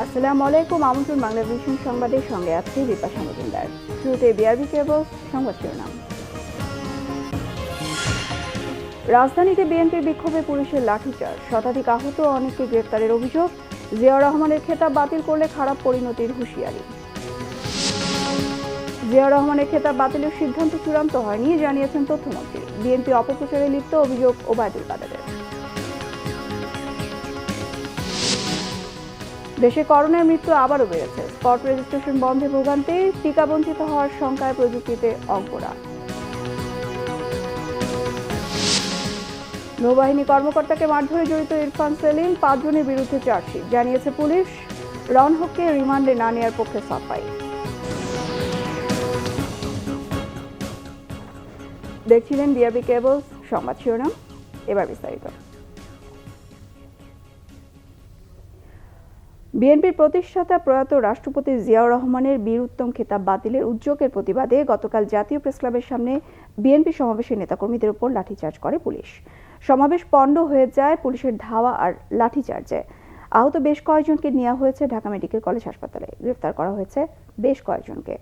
আসসালামু আলাইকুম। আমন্ত্রণ বাংলাভিশন সংবাদের সঙ্গে আছি বিপাশা মজুমদার। শুরুতে বিআরবি কেবল সংবাদ শিরোনাম। রাজধানীতে বিএনপির বিক্ষোভে পুলিশের লাঠিচার্জ, শতাধিক আহত, অনেককে গ্রেপ্তারের অভিযোগ। জিয়াউর রহমানের খেতাব বাতিল করলে খারাপ পরিণতির হুঁশিয়ারি। জিয়াউর রহমানের খেতাব বাতিলের সিদ্ধান্ত চূড়ান্ত হয়নি জানিয়েছেন তথ্যমন্ত্রী। বিএনপি অপপ্রচারে লিপ্ত অভিযোগ ওবায়দুল কাদেরের। দেশে করোনার মৃত্যু আবারও বেড়েছে। স্পট রেজিস্ট্রেশন বন্ধে ভোগান্তি, টিকা বঞ্চিত হওয়ার শঙ্কায় প্রযুক্তিতে অঙ্কুরা। নৌবাহিনী কর্মকর্তাকে মারধরে জড়িত ইরফান সেলিম 5 জনের বিরুদ্ধে চার্জশিট, জানিয়েছে পুলিশ। রনহককে রিমান্ডে না নেওয়ার পক্ষে সাফাই। দেখছিলেন বিআরবি কেবল সংবাদ শিরোনাম, এবার বিস্তারিত। বিএনপির প্রতিষ্ঠাতা প্রয়াত রাষ্ট্রপতি জিয়াউর রহমানের বীরউত্তম খেতাব বাতিলের উদ্যোগের প্রতিবাদে গতকাল জাতীয় প্রেসক্লাবের সামনে বিএনপি সমাবেশের নেতাকর্মীদের উপর লাঠিচার্জ করে পুলিশ। সমাবেশ পণ্ড হয়ে যায় পুলিশের ধাওয়া আর লাঠিচার্জে। আহত বেশ কয়েকজনকে নেওয়া হয়েছে ঢাকা মেডিকেল কলেজ হাসপাতালে। গ্রেফতার করা হয়েছে বেশ কয়েকজনকে।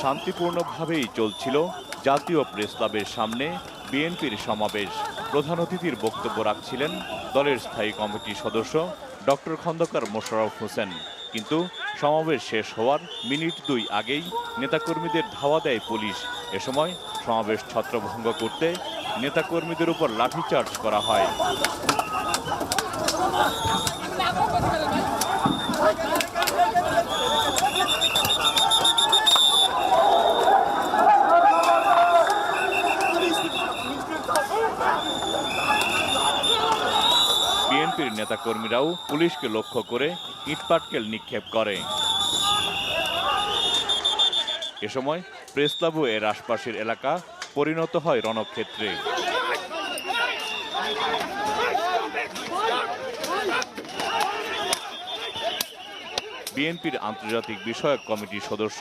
শান্তিপূর্ণভাবেই চলছিল জাতীয় প্রেসক্লাবের সামনে বিএনপির সমাবেশ। প্রধান অতিথির বক্তব্য রাখছিলেন দলের স্থায়ী কমিটির সদস্য ডক্টর খন্দকার মোশাররফ হোসেন। কিন্তু সমাবেশ শেষ হওয়ার মিনিট 2 আগেই নেতাকর্মীদের ধাওয়া দেয় পুলিশ। এ সময় সমাবেশ ছত্রভঙ্গ করতে নেতাকর্মীদের উপর লাঠিচার্জ করা হয়। বিএনপির নেতাকর্মীরাও পুলিশকে লক্ষ্য করে ইটপাটকেল নিক্ষেপ করে। এ সময় প্রেসক্লাব ও এর আশপাশের এলাকা পরিণত হয় রণক্ষেত্রে। বিএনপির আন্তর্জাতিক বিষয়ক কমিটির সদস্য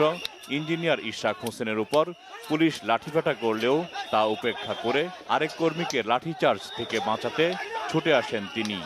ইঞ্জিনিয়ার ইশরাক হোসেনের উপর পুলিশ লাঠিপেটা করলেও তা উপেক্ষা করে আরেক কর্মীকে লাঠিচার্জ থেকে বাঁচাতে ছুটে আসেন তিনি।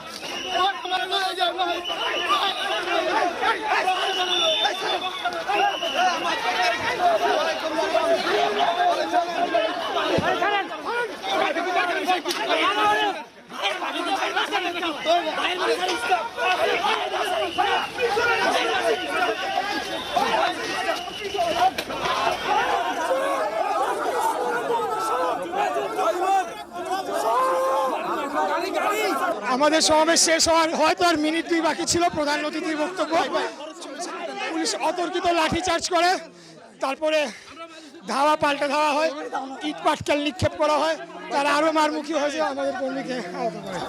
আমাদের সমাবেশ শেষ হওয়ার হয়তো আর মিনিট 2 বাকি ছিল। প্রধান অতিথির বক্তব্য, পুলিশ অতর্কিত লাঠিচার্জ করে, তারপরে ধাওয়া পাল্টা ধাওয়া হয়, ইট পাটকেল নিক্ষেপ করা হয়, তারা আরো মারমুখী হয়েছে, আমাদের কর্মীকে আহত করে।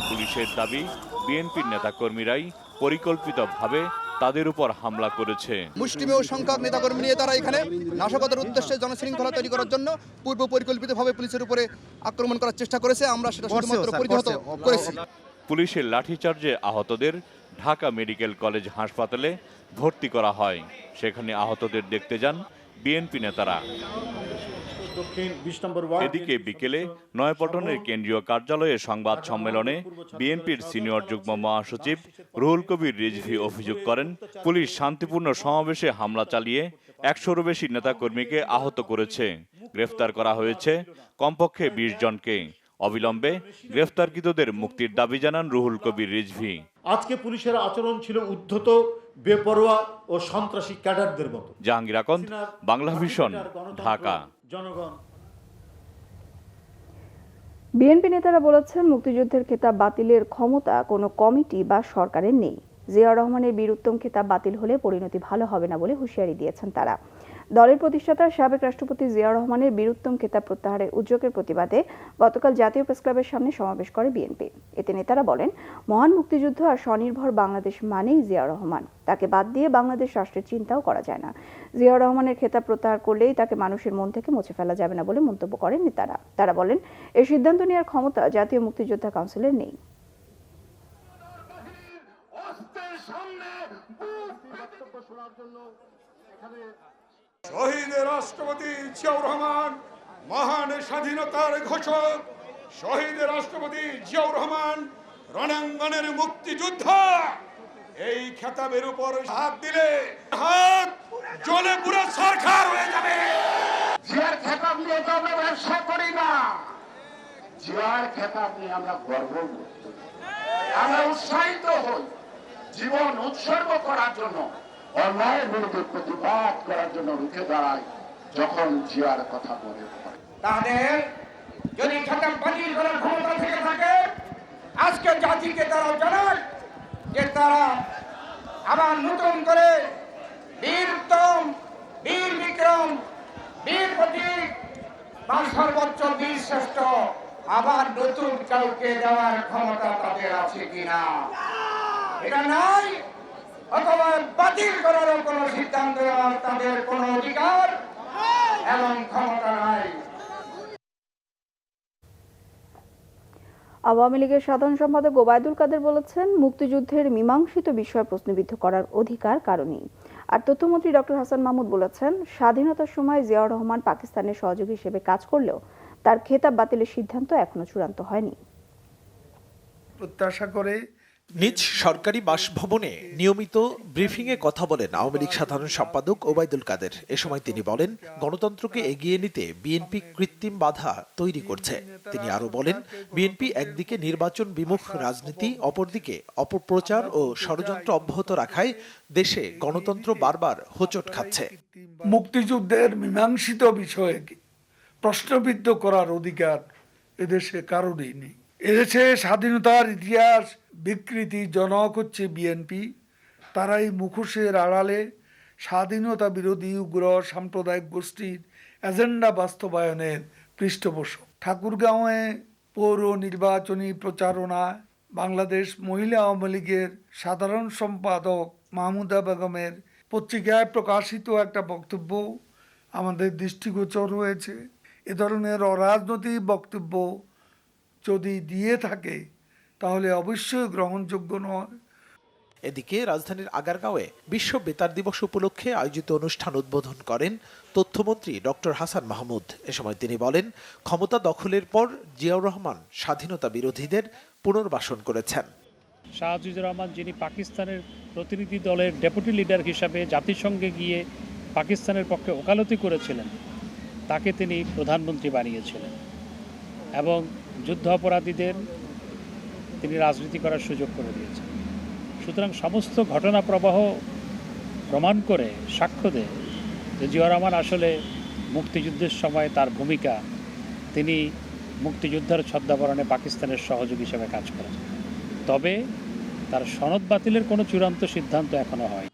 পুলিশের দাবি বিএনপির নেতাকর্মীরাই পরিকল্পিতভাবে তাদের উপর হামলা করেছে। মুষ্টিমেয় সংখ্যক নেতাকর্মী নিয়ে তারা এখানে নাশকতার উদ্দেশ্যে জনশৃঙ্খলা তৈরি করার জন্য পূর্ব পরিকল্পিতভাবে পুলিশের উপরে আক্রমণ করার চেষ্টা করেছে। আমরা সেটা শুধুমাত্র প্রতিহত করেছি। পুলিশের লাঠিচার্জে আহতদের ঢাকা মেডিকেল কলেজ হাসপাতালে ভর্তি করা হয়। সেখানে আহতদের দেখতে যান বিএনপি নেতারা। এদিকে বিকেলে নয়াপল্টনের কেন্দ্রীয় কার্যালয়ে সংবাদ সম্মেলনে বিএনপির সিনিয়র যুগ্ম মহাসচিব রুহুল কবির রিজভী অভিযোগ করেন, পুলিশ শান্তিপূর্ণ সমাবেশে হামলা চালিয়ে 100-এরও বেশি নেতাকর্মীকে আহত করেছে। গ্রেফতার করা হয়েছে কমপক্ষে 20 জনকে। অবিলম্বে গ্রেফতারকৃতদের মুক্তির দাবি জানান রুহুল কবির রিজভী। আজকে পুলিশের আচরণ ছিল উদ্ধত, বেপরোয়া ও সন্ত্রাসী ক্যাডারদের মতো। জাহাঙ্গীর আকন্দ, বাংলাভিশন, ঢাকা। জনগণ। বিএনপি নেতারা বলেছেন, মুক্তিযুদ্ধের খেতাব বাতিলের ক্ষমতা কোনো কমিটি বা সরকারের নেই। জিয়াউর রহমানের বীরউত্তম খেতাব বাতিল হলে পরিণতি ভালো হবে না বলে হুঁশিয়ারি দিয়েছেন তারা। দলের প্রতিষ্ঠাতা সাবেক রাষ্ট্রপতি জিয়াউর রহমানের বীরউত্তম খেতাব প্রত্যাহারের উদ্যোগের প্রতিবাদে গতকাল জাতীয় প্রেসক্লাবের সামনে সমাবেশ করে বিএনপি। এতে নেতারা বলেন, মহান মুক্তিযুদ্ধ আর স্বনির্ভর বাংলাদেশ মানেই জিয়াউর রহমান। তাকে বাদ দিয়ে বাংলাদেশ রাষ্ট্রের চিন্তাও করা যায় না। জিয়াউর রহমানের খেতাব প্রত্যাহার করলেই তাকে মানুষের মন থেকে মুছে ফেলা যাবে না বলে মন্তব্য করেন নেতারা। তারা বলেন, এই সিদ্ধান্ত নেওয়ার ক্ষমতা জাতীয় মুক্তিযোদ্ধা কাউন্সিলের নেই। শহীদ রাষ্ট্রপতি জিয়াউর রহমান মহান স্বাধীনতার ঘোষক, শহীদ রাষ্ট্রপতি জিয়াউর রহমান রণাঙ্গনের মুক্তিযোদ্ধা, এই খেতাবের উপর হাত দিলে হাত জ্বলে পুরো সরকার হয়ে যাবে। জিয়ার খেতাব নিয়ে তো আমরা ব্যবসা করি না, জিয়ার খেতাব নিয়ে আমরা গর্ব করি, আমরা উৎসাহিত হই জীবন উৎসর্গ করার জন্য, অন্যায়ের বিরুদ্ধে প্রতিবাদ করার জন্য রুখে দাঁড়াই যখন জিয়ার কথা বলে। তাদের যদি খেতাব বাতিল করার ক্ষমতা থেকে থাকে, আজকে জাতিকে তারা জানায় যে তারা আবার নতুন করে বীর উত্তম, বীর বিক্রম, বীর প্রতীক বা সর্বোচ্চ বীর শ্রেষ্ঠ আবার নতুন কাউকে দেওয়ার ক্ষমতা তাদের আছে কিনা, এটা নাই, অথবা বাতিল করারও কোনো সিদ্ধান্ত নেওয়ার তাদের কোনো অধিকার এবং ক্ষমতা নাই। আওয়ামী লীগের সাধারণ সম্পাদক ওবায়দুল কাদের বলেছেন, মুক্তিযুদ্ধের মীমাংসিত বিষয় প্রশ্নবিদ্ধ করার অধিকার কারণেই। আর তথ্যমন্ত্রী ডক্টর হাসান মাহমুদ বলেছেন, স্বাধীনতার সময় জিয়াউর রহমান পাকিস্তানের সহযোগী হিসেবে কাজ করলেও তার খেতাব বাতিলের সিদ্ধান্ত এখনো চূড়ান্ত হয়নি। প্রত্যাশা করে নিজ সরকারি বাসভবনে নিয়মিত ব্রিফিংয়ে কথা বলেন আওয়ামী লীগ সাধারণ সম্পাদক ওবায়দুল কাদের। এ সময় তিনি বলেন, গণতন্ত্রকে এগিয়ে নিতে বিএনপি কৃত্রিম বাধা তৈরি করছে। তিনি আরো বলেন, বিএনপি একদিকে নির্বাচন বিমুখ রাজনীতি, অপরদিকে অপপ্রচার ও ষড়যন্ত্র অব্যাহত রাখায় দেশে গণতন্ত্র বারবার হোঁচট খাচ্ছে। মুক্তিযুদ্ধের মীমাংসিত বিষয়ে প্রশ্নবিদ্ধ করার অধিকার এদেশে কারোরই নেই। এদেশে স্বাধীনতার ইতিহাস বিকৃতি জনক হচ্ছে বিএনপি। তারাই মুখোশের আড়ালে স্বাধীনতা বিরোধী উগ্র সাম্প্রদায়িক গোষ্ঠীর এজেন্ডা বাস্তবায়নের পৃষ্ঠপোষক। ঠাকুরগাঁওয়ে পৌর নির্বাচনী প্রচারণা বাংলাদেশ মহিলা আওয়ামী লীগের সাধারণ সম্পাদক মাহমুদা বেগমের পত্রিকায় প্রকাশিত একটা বক্তব্য আমাদের দৃষ্টিগোচর হয়েছে। এ ধরনের অরাজনৈতিক বক্তব্য যদি দিয়ে থাকে তাহলে অবশ্যই গ্রহণযোগ্য নয়। এদিকে রাজধানীর আগারগাঁওয়ে বিশ্ব বেতার দিবস উপলক্ষে আয়োজিত অনুষ্ঠান উদ্বোধন করেন তথ্যমন্ত্রী ডক্টর হাসান মাহমুদ। এ সময় তিনি বলেন, ক্ষমতা দখলের পর জিয়াউর রহমান স্বাধীনতা বিরোধীদের পুনর্বাসন করেছেন। শাহজিজুর রহমান, যিনি পাকিস্তানের প্রতিনিধি দলের ডেপুটি লিডার হিসাবে জাতিসংঘে গিয়ে পাকিস্তানের পক্ষে ওকালতি করেছিলেন, তাকে তিনি প্রধানমন্ত্রী বানিয়েছিলেন এবং যুদ্ধ অপরাধীদের তিনি রাজনীতি করার সুযোগ করে দিয়েছেন। সুতরাং সমস্ত ঘটনা প্রবাহ প্রমাণ করে সাক্ষ্য দেয় যে জিয়াউর রহমান আসলে মুক্তিযুদ্ধের সময় তার ভূমিকা, তিনি মুক্তিযুদ্ধের ছদ্মাবরণে পাকিস্তানের সহযোগী হিসেবে কাজ করেছেন। তবে তার সনদ বাতিলের কোনো চূড়ান্ত সিদ্ধান্ত এখনো হয়।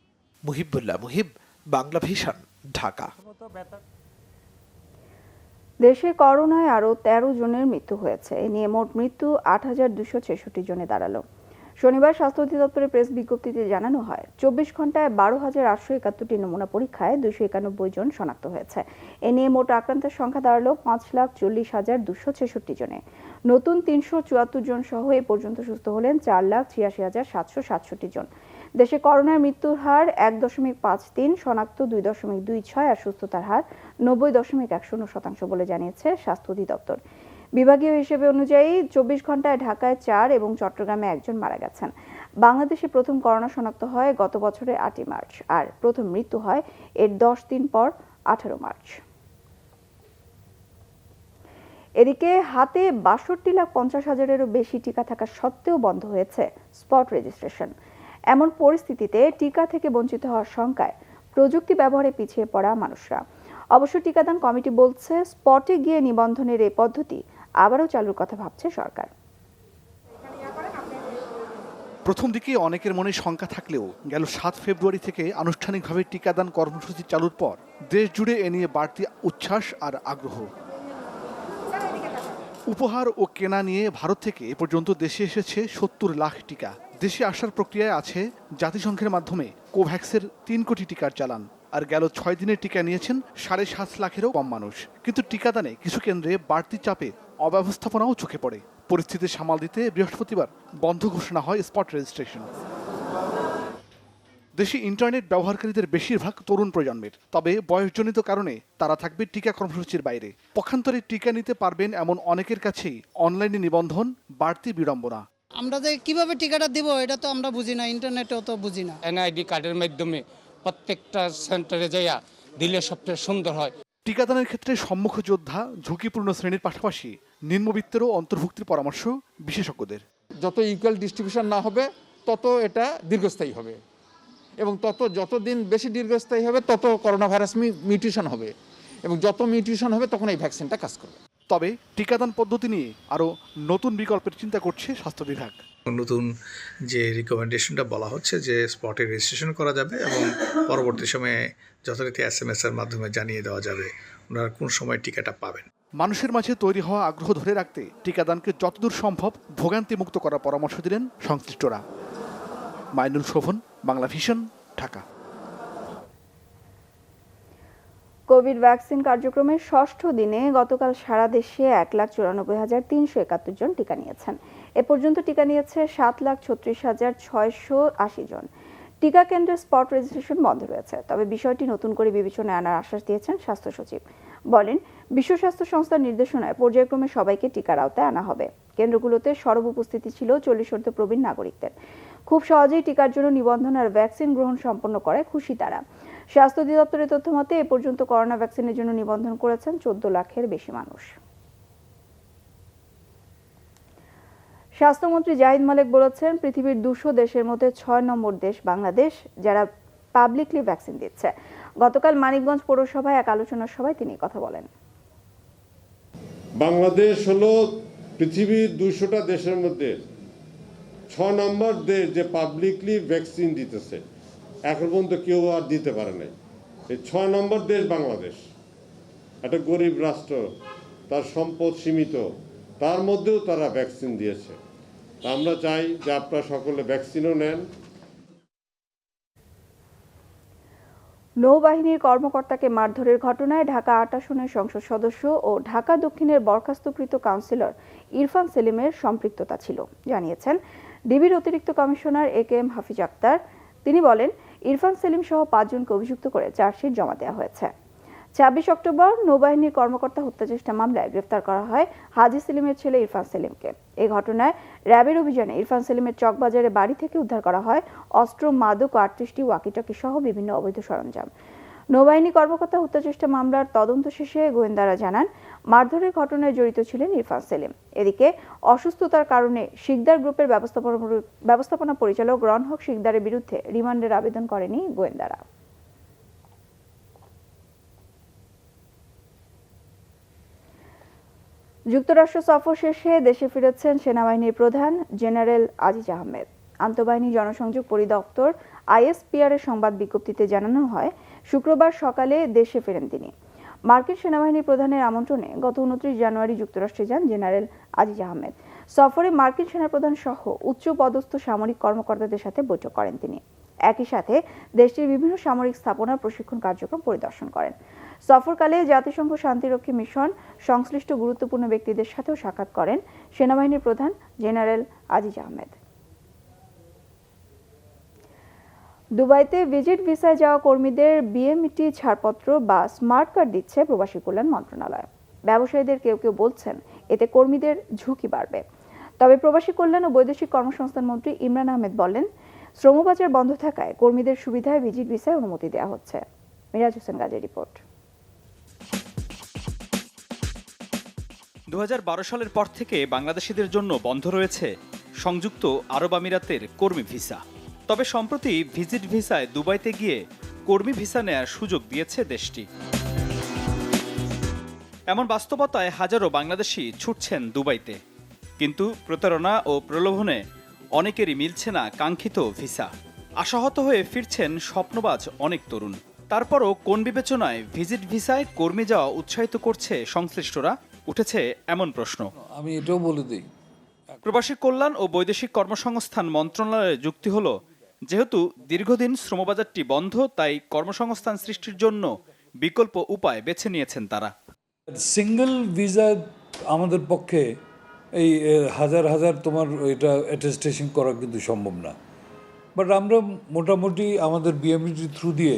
মুহিবুল্লাহ মুহিব, বাংলা ভিশন, ঢাকা। দেশে করোনায় আরও 13 জনের মৃত্যু হয়েছে। এ নিয়ে মোট মৃত্যু 8,266 জনে দাঁড়ালো। শনিবার স্বাস্থ্য অধিদপ্তরের প্রেস বিজ্ঞপ্তিতে জানানো হয়, 24 ঘন্টায় 12,871টি নমুনা পরীক্ষায় 291 জন শনাক্ত হয়েছে। এ নিয়ে মোট আক্রান্তের সংখ্যা দাঁড়ালো 5,40,266 জনে। নতুন 374 জন সহ এ পর্যন্ত সুস্থ হলেন 4,86,767 জন। দেশে করোনার মৃত্যুর হার 1.53, শনাক্ত 2.26 আর সুস্থতার হার 90.10% বলে জানিয়েছে স্বাস্থ্য অধিদপ্তর। বিভাগীয় হিসেবে অনুযায়ী 24 ঘন্টায় ঢাকায় 4 এবং চট্টগ্রামে 1 জন মারা গেছেন। বাংলাদেশে প্রথম করোনা শনাক্ত হয় গত বছরের 8 মার্চ আর প্রথম মৃত্যু হয় এর 10 দিন পর 18 মার্চ। এদিকে হাতে 62,50,000-এরও বেশি টিকা থাকা সত্ত্বেও বন্ধ হয়েছে স্পট রেজিস্ট্রেশন। এমন পরিস্থিতিতে টিকা থেকে বঞ্চিত হওয়ার শঙ্কায় প্রযুক্তি ব্যবহারে পিছিয়ে পড়া মানুষরা। অবশ্য টিকাদান কমিটি বলছে, স্পটে গিয়ে নিবন্ধনের এই পদ্ধতি আবারও চালুর কথা ভাবছে সরকার। প্রথম দিকে অনেকের মনে শঙ্কা থাকলেও গেল 7 ফেব্রুয়ারি থেকে আনুষ্ঠানিকভাবে টিকাদান কর্মসূচি চালুর পর দেশ জুড়ে এ নিয়ে বাড়তি উচ্ছ্বাস আর আগ্রহ। উপহার ও কেনা নিয়ে ভারত থেকে এ পর্যন্ত দেশে এসেছে 70 লাখ টিকা। দেশে আসার প্রক্রিয়ায় আছে জাতিসংঘের মাধ্যমে কোভ্যাক্সের 3 কোটি টিকার চালান। আর গেল 6 দিনের টিকা নিয়েছেন 7.5 লাখেরও কম মানুষ। কিন্তু টিকাদানে কিছু কেন্দ্রে বাড়তি চাপে অব্যবস্থাপনাও চোখে পড়ে। পরিস্থিতি সামাল দিতে বৃহস্পতিবার বন্ধ ঘোষণা হয় স্পট রেজিস্ট্রেশন। দেশে ইন্টারনেট ব্যবহারকারীদের বেশিরভাগ তরুণ প্রজন্মের, তবে বয়সজনিত কারণে তারা থাকবে টিকা কর্মসূচির বাইরে। পক্ষান্তরে টিকা নিতে পারবেন এমন অনেকের কাছেই অনলাইনে নিবন্ধন বাড়তি বিড়ম্বনা। আমরা যে কিভাবে টিকাটা দিব এটা তো আমরা বুঝি না, ইন্টারনেটেও তো বুঝি না। এনআইডি কার্ডের মাধ্যমে প্রত্যেকটা সেন্টারে যাইয়া দিলে সবচেয়ে সুন্দর হয়। টিকাদানের ক্ষেত্রে সম্মুখ যোদ্ধা, ঝুঁকিপূর্ণ শ্রেণীর পাশাপাশি নিম্নবিত্তেরও অন্তর্ভুক্তির পরামর্শ বিশেষজ্ঞদের। যত ইকুয়াল ডিস্ট্রিবিউশন না হবে তত এটা দীর্ঘস্থায়ী হবে, এবং যতদিন বেশি দীর্ঘস্থায়ী হবে তত করোনা ভাইরাস মিউটেশন হবে, এবং যত মিউটেশন হবে তখন এই ভ্যাকসিনটা কাজ করবে। তবে টিকাদান পদ্ধতি নিয়ে আরও নতুন বিকল্পের চিন্তা করছে স্বাস্থ্য বিভাগ। নতুন যে রিকমেন্ডেশনটা বলা হচ্ছে যে স্পটে রেজিস্ট্রেশন করা যাবে এবং পরবর্তী সময়ে যথারীতি SMS এর মাধ্যমে জানিয়ে দেওয়া যাবে ওনারা কোন সময় টিকাটা পাবেন। মানুষের মাঝে তৈরি হওয়া আগ্রহ ধরে রাখতে টিকাদানকে যতদূর সম্ভব ভোগান্তিমুক্ত করার পরামর্শ দিলেন সংশ্লিষ্টরা। Mainul Shovon, Bangla vision, Dhaka. Covid vaccine কার্যক্রমের ষষ্ঠ দিনে গতকাল সারা দেশে 1,94,371 জন টিকা নিয়েছেন। এ পর্যন্ত টিকা নিয়েছে 7,36,680 জন। টিকা কেন্দ্রের স্পট রেজিস্ট্রেশন বন্ধ রয়েছে, তবে বিষয়টি নতুন করে বিবেচনায় আনার আশ্বাস দিয়েছেন স্বাস্থ্য সচিব। বলেন, বিশ্ব স্বাস্থ্য সংস্থার নির্দেশনায় পর্যায়ক্রমে সবাইকে টিকার আওতায় আনা হবে। কেন্দ্রগুলোতে সরব উপস্থিতি ছিল 40 প্রবীণ নাগরিকদের। খুব সহজেই টিকার জন্য নিবন্ধন আর ভ্যাকসিন গ্রহণ সম্পন্ন করে খুশি তারা। স্বাস্থ্য অধিদপ্তরের তথ্য মতে এ পর্যন্ত করোনা ভ্যাকসিনের জন্য নিবন্ধন করেছেন 14 লাখের বেশি মানুষ। স্বাস্থ্যমন্ত্রী জাহিদ মালেক বলেছেন, পৃথিবীর 200 দেশের মধ্যে 6 নম্বর দেশ বাংলাদেশ, যারা পাবলিকলি ভ্যাকসিন দিচ্ছে। গতকাল মানিকগঞ্জ পৌরসভায় এক আলোচনা সভায় তিনি কথা বলেন। বাংলাদেশ হলো পৃথিবীর 200টা দেশের মধ্যে 6 নম্বর দেশ যে পাবলিকলি ভ্যাকসিন দিতেছে। এখন পর্যন্ত কেউ আর দিতে পারে নাই। এই 6 নম্বর দেশ বাংলাদেশ, একটা গরিব রাষ্ট্র, তার সম্পদ সীমিত, তার মধ্যেও তারা ভ্যাকসিন দিয়েছে। আমরা চাই যে আপনারা সকলে ভ্যাকসিনও নেন। নৌবাহিনীর কর্মকর্তাকে মারধরের ঘটনায় ঢাকা 8 আসনের সংসদ সদস্য ও ঢাকা দক্ষিণের বরখাস্তকৃত কাউন্সিলর ইরফান সেলিমের সম্পৃক্ততা ছিল, জানিয়েছেন ডিবির অতিরিক্ত কমিশনার AKM হাফিজ আক্তার। তিনি বলেন, ইরফান সেলিম সহ 5 জনকে অভিযুক্ত করে চার্জশিট জমা দেওয়া হয়েছে। 26 অক্টোবর নৌবাহিনীর কর্মকর্তা হত্যাচেষ্টা মামলায় গ্রেফতার করা হয় হাজি সেলিমের ছেলে ইরফান সেলিমকে। এই ঘটনায় র্যাবের অভিযানে ইরফান সেলিমের চকবাজারে বাড়ি থেকে উদ্ধার করা হয় অস্ত্র, মাদক ও 38টি ওয়াকিটকি সহ বিভিন্ন অবৈধ সরঞ্জাম। নৌবাহিনী কর্মকর্তা হত্যাচেষ্টা মামলার তদন্ত শেষে গোয়েন্দারা জানান, মারধরের ঘটনায় জড়িত ছিলেন ইরফান সেলিম। এদিকে অসুস্থতার কারণে শিকদার গ্রুপের ব্যবস্থাপনা পরিচালক রনহক শিকদারের বিরুদ্ধে রিমান্ডের আবেদন করেনি গোয়েন্দারা। যুক্তরাষ্ট্র সফর শেষে দেশে ফিরেছেন সেনাবাহিনীর প্রধান জেনারেল আজিজ আহমেদ। আন্তঃবাহিনী জনসংযোগ পরিদপ্তর ISPR এর সংবাদ বিজ্ঞপ্তিতে জানানো হয়, শুক্রবার সকালে দেশে ফেরেন তিনি। মার্কিন সেনাবাহিনী প্রধানের আমন্ত্রণে গত 29 জানুয়ারি যুক্তরাষ্ট্রে যান জেনারেল আজিজ আহমেদ। সফরে মার্কিন সেনাপ্রধান সহ উচ্চ পদস্থ সামরিক কর্মকর্তাদের সাথে বৈঠক করেন তিনি। একই সাথে দেশটির বিভিন্ন সামরিক স্থাপনার প্রশিক্ষণ কার্যক্রম পরিদর্শন করেন। সফরকালে জাতিসংঘ শান্তিরক্ষী মিশন সংশ্লিষ্ট গুরুত্বপূর্ণ ব্যক্তিদের সাথেও সাক্ষাৎ করেন সেনাবাহিনীর প্রধান জেনারেল আজিজ আহমেদ। দুবাইতে ভিজিট ভিসায় যাওয়া কর্মীদের BMT ছাড়পত্র বা স্মার্ট কার্ড দিচ্ছে প্রবাসী কল্যাণ মন্ত্রণালয়। ব্যবসায়ীদের কেউ কেউ বলছেন, এতে কর্মীদের ঝুঁকি বাড়বে। তবে প্রবাসী কল্যাণ ও বৈদেশিক কর্মসংস্থান মন্ত্রী ইমরান আহমেদ বলেন, শ্রমবাজার বন্ধ থাকায় কর্মীদের সুবিধায় ভিজিট ভিসায় অনুমতি দেওয়া হচ্ছে। মিরাজ হোসেন গাজীর রিপোর্ট। 2012 সালের পর থেকে বাংলাদেশিদের জন্য বন্ধ রয়েছে সংযুক্ত আরব আমিরাতের কর্মী ভিসা। তবে সম্প্রতি ভিজিট ভিসায় দুবাইতে গিয়ে কর্মী ভিসা নেয়ার সুযোগ দিয়েছে দেশটি। এমন বাস্তবতায় হাজারো বাংলাদেশি ছুটছেন দুবাইতে, কিন্তু প্রতারণা ও প্রলোভনে অনেকেরই মিলছে না কাঙ্ক্ষিত ভিসা। আশাহত হয়ে ফিরছেন স্বপ্নবাজ অনেক তরুণ। তারপরও কোন বিবেচনায় ভিজিট ভিসায় কর্মী যাওয়া উৎসাহিত করছে সংশ্লিষ্টরা, উঠেছে এমন প্রশ্ন। আমি এটাও বলে দিই, প্রবাসী কল্যাণ ও বৈদেশিক কর্মসংস্থান মন্ত্রণালয়ের যুক্তি হলো, যেহেতু দীর্ঘদিন শ্রমবাজারটি বন্ধ, তাই কর্মসংস্থান সৃষ্টির জন্য বিকল্প উপায় বেছে নিয়েছেন তারা। সিঙ্গেল ভিসা আমাদের পক্ষে এই হাজার হাজার তোমার এটা অ্যাটেস্টেশন করা কিন্তু সম্ভব না, বাট আমরা মোটামুটি আমাদের বিএমইটি থ্রু দিয়ে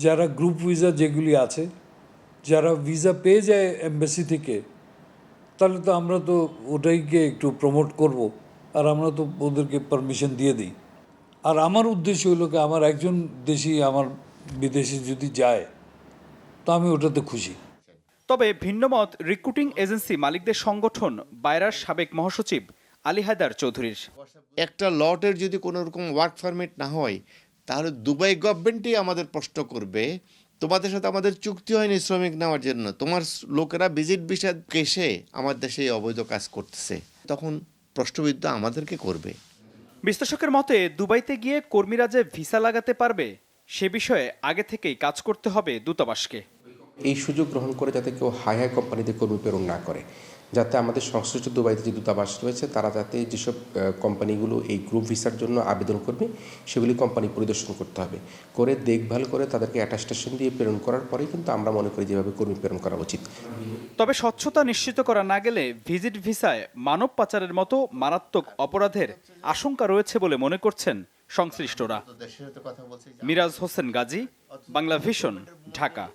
যারা গ্রুপ ভিসা যেগুলি আছে, যারা ভিসা পেয়ে যায় এমবাসি থেকে, তাহলে তো আমরা তো ওটাইকে একটু প্রমোট করব, আর আমরা তো ওদেরকে পারমিশন দিয়ে দিই। আর আমার উদ্দেশ্য হলো কি, আমার একজন দেশি আমার বিদেশে যদি যায় তো আমি ওটাতে খুশি। তবে ভিন্নমত রিক্রুটিং এজেন্সি মালিকদের সংগঠন বায়রার সাবেক মহাসচিব আলী হায়দার চৌধুরীর। একটা লটের যদি কোনো রকম ওয়ার্ক পারমিট না হয়, তাহলে দুবাই গভর্নমেন্টই আমাদের প্রশ্ন করবে, তোমাদের সাথে আমাদের চুক্তি হয়নি শ্রমিক নেওয়ার জন্য, তোমার লোকেরা ভিজিট ভিসা কেসে আমার দেশে অবৈধ কাজ করতেছে, তখন প্রশ্নবিদ্ধ আমাদেরকে করবে। বিশ্লেষকের মতে দুবাইতে গিয়ে কর্মীরা যে ভিসা লাগাতে পারবে সে বিষয়ে আগে থেকেই কাজ করতে হবে দূতাবাসকে। এই সুযোগ গ্রহণ করে যাতে কেউ হাই কোম্পানিতে কর্মী প্রেরণ না করে, যাতে আমাদের সংশ্লিষ্ট দুবাইতে যে দূতাবাস রয়েছে তারা যাতে যেসব কোম্পানিগুলো এই গ্রুপ ভিসার জন্য আবেদন করবে সেগুলি কোম্পানি পরিদর্শন করতে হবে, করে দেখভাল করে তাদেরকে অ্যাটাস্টেশন দিয়ে প্রেরণ করার পরেই কিন্তু আমরা মনে করি যেভাবে কর্মী প্রেরণ করা উচিত। তবে স্বচ্ছতা নিশ্চিত করা না গেলে ভিজিট ভিসায় মানব পাচারের মতো মারাত্মক অপরাধের আশঙ্কা রয়েছে বলে মনে করছেন সংশ্লিষ্টরা। মিরাজ হোসেন গাজী, বাংলা ভিশন, ঢাকা।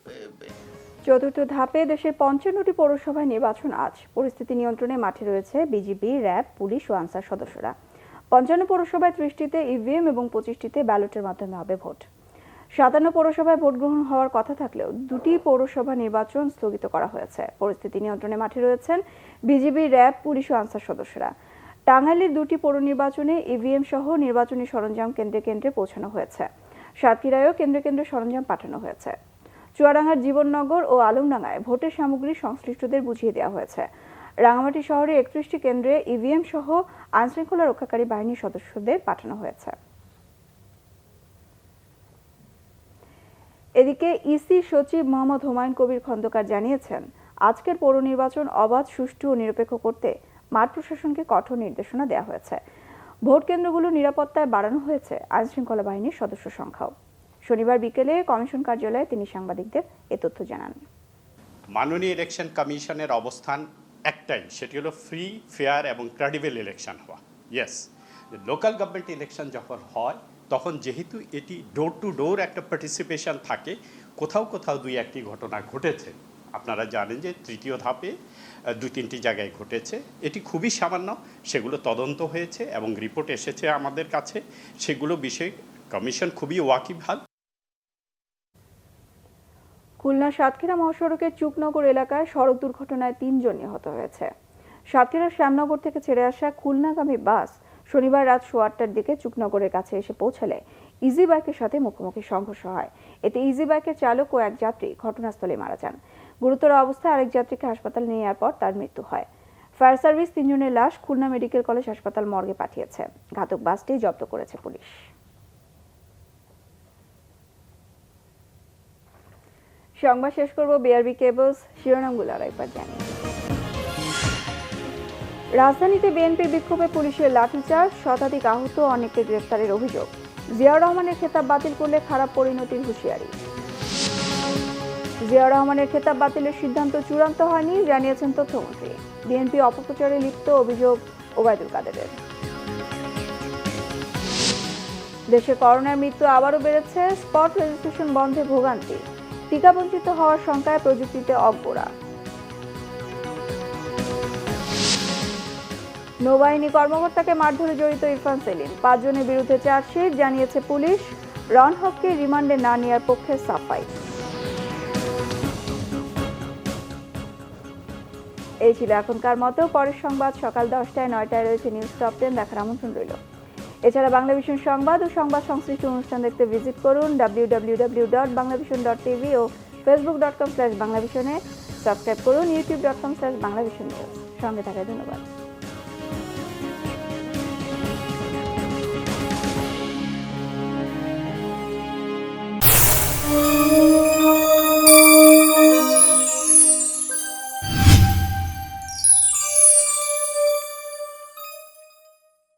চতুর্থ ধাপে দেশের ৫৫টি পৌরসভায় নির্বাচন আজ। পরিস্থিতি নিয়ন্ত্রণে মাঠে রয়েছে বিজিবি, র্যাব, পুলিশ ও আনসার সদস্যরা। ৫৫ পৌরসভায় ৩০টিতে ইভিএম এবং ২৫টিতে ব্যালটের মাধ্যমে হবে ভোট। ৫৭ পৌরসভায় ভোট গ্রহণ হওয়ার কথা থাকলেও ২টি পৌরসভা নির্বাচন স্থগিত করা হয়েছে। পরিস্থিতি নিয়ন্ত্রণে মাঠে রয়েছেন বিজিবি, র্যাব, পুলিশ ও আনসার সদস্যরা। টাঙ্গাইলের ২টি পৌর নির্বাচনে ইভিএম সহ নির্বাচনী সরঞ্জাম কেন্দ্রে কেন্দ্রে পৌঁছানো হয়েছে। সাতক্ষীরায়ও কেন্দ্রে কেন্দ্রে সরঞ্জাম পাঠানো হয়েছে। চুয়াডাঙ্গার জীবননগর ও আলমডাঙ্গায় ভোটের সামগ্রী সংশ্লিষ্টদের বুঝিয়ে দেওয়া হয়েছে। রাঙামাটি শহরে ৩১টি কেন্দ্রে ইভিএম সহ আইনশৃঙ্খলা রক্ষাকারী বাহিনীর সদস্যদের পাঠানো হয়েছে। এদিকে ইসি সচিব মোহাম্মদ হুমায়ুন কবির খন্দকার জানিয়েছেন, আজকের পৌর নির্বাচন অবাধ, সুষ্ঠু ও নিরপেক্ষ করতে মাঠ প্রশাসনকে কঠোর নির্দেশনা দেওয়া হয়েছে। ভোট কেন্দ্রগুলো নিরাপত্তায় বাড়ানো হয়েছে আইনশৃঙ্খলা বাহিনীর সদস্য সংখ্যাও। শনিবার বিকেলে কমিশন কার্যালয়ে তিনি সাংবাদিকদের এ তথ্য জানান। মাননীয় ইলেকশন কমিশনের অবস্থান একটাই, সেটি হলো ফ্রি, ফেয়ার এবং ক্রেডিবল ইলেকশন হওয়া। ইয়েস, লোকাল গভর্নমেন্ট ইলেকশন যখন হয় তখন যেহেতু এটি ডোর টু ডোর একটা পার্টিসিপেশন থাকে, কোথাও কোথাও ২-১টি ঘটনা ঘটেছে। আপনারা জানেন যে তৃতীয় ধাপে ২-৩টি জায়গায় ঘটেছে, এটি খুবই সামান্য, সেগুলো তদন্ত হয়েছে এবং রিপোর্ট এসেছে আমাদের কাছে, সেগুলো বিষয়ে কমিশন খুবই ওয়াকিবহাল। খুলনা সাতক্ষীরা মহাসড়কের চুকনগর এলাকায় সড়ক দুর্ঘটনায় ৩ জন নিহত হয়েছে। সাতক্ষীরার শ্যামনগর থেকে ছেড়ে আসা খুলনাগামী বাস শনিবার রাত ৮:৩০টার দিকে চুকনগরের কাছে এসে পৌঁছালে ইজি বাইকের সাথে মুখোমুখি সংঘর্ষ হয়। এতে ইজি বাইকের চালক ও এক যাত্রী ঘটনাস্থলে মারা যান। গুরুতর অবস্থায় আরেক যাত্রীকে হাসপাতালে নিয়ে যাওয়ার পর তার মৃত্যু হয়। ফায়ার সার্ভিস ৩ জনের লাশ খুলনা মেডিকেল কলেজ হাসপাতাল মর্গে পাঠিয়েছে। ঘাতক বাসটি জব্দ করেছে পুলিশ। সংবাদ শেষ করব বিআরবি কেবলস শিরোনামগুলো আরেকবার জানিয়ে। রাজধানীতে বিএনপির বিক্ষোভে পুলিশের লাঠিচার্জ, শতাধিক আহত, অনেককে গ্রেফতারের অভিযোগ। জিয়াউর রহমানের খেতাব বাতিল করলে খারাপ পরিণতির হুঁশিয়ারি। জিয়াউর রহমানের খেতাব বাতিলের সিদ্ধান্ত চূড়ান্ত হয়নি, জানিয়েছেন তথ্যমন্ত্রী। বিএনপি অপপ্রচারে লিপ্ত, অভিযোগ ওবায়দুল কাদেরের। দেশে করোনার মৃত্যু আবারও বেড়েছে, স্পট রেজিস্ট্রেশন বন্ধে ভোগান্তি। টিকা বঞ্চিত হওয়ার শঙ্কায় প্রযুক্তিতে অগ্রগতি। নৌবাহিনী কর্মকর্তাকে মারধরে জড়িত ইরফান সেলিম, ৫ জনের বিরুদ্ধে চার্জশিট, জানিয়েছে পুলিশ। রন হককে রিমান্ডে না নেওয়ার পক্ষে সাফাই। এই ছিল এখনকার মতো। পরের সংবাদ সকাল 10টায়, 9টায় রয়েছে নিউজ টপ 10 দেখার আমন্ত্রণ রইল। এছাড়া বাংলা ভিশন সংবাদ ও সংবাদ সংশ্লিষ্ট অনুষ্ঠান দেখতে ভিজিট করুন www.banglavision.tv ও facebook.com/banglavision-এ সাবস্ক্রাইব করুন youtube.com/banglavision news। সঙ্গে থাকার ধন্যবাদ।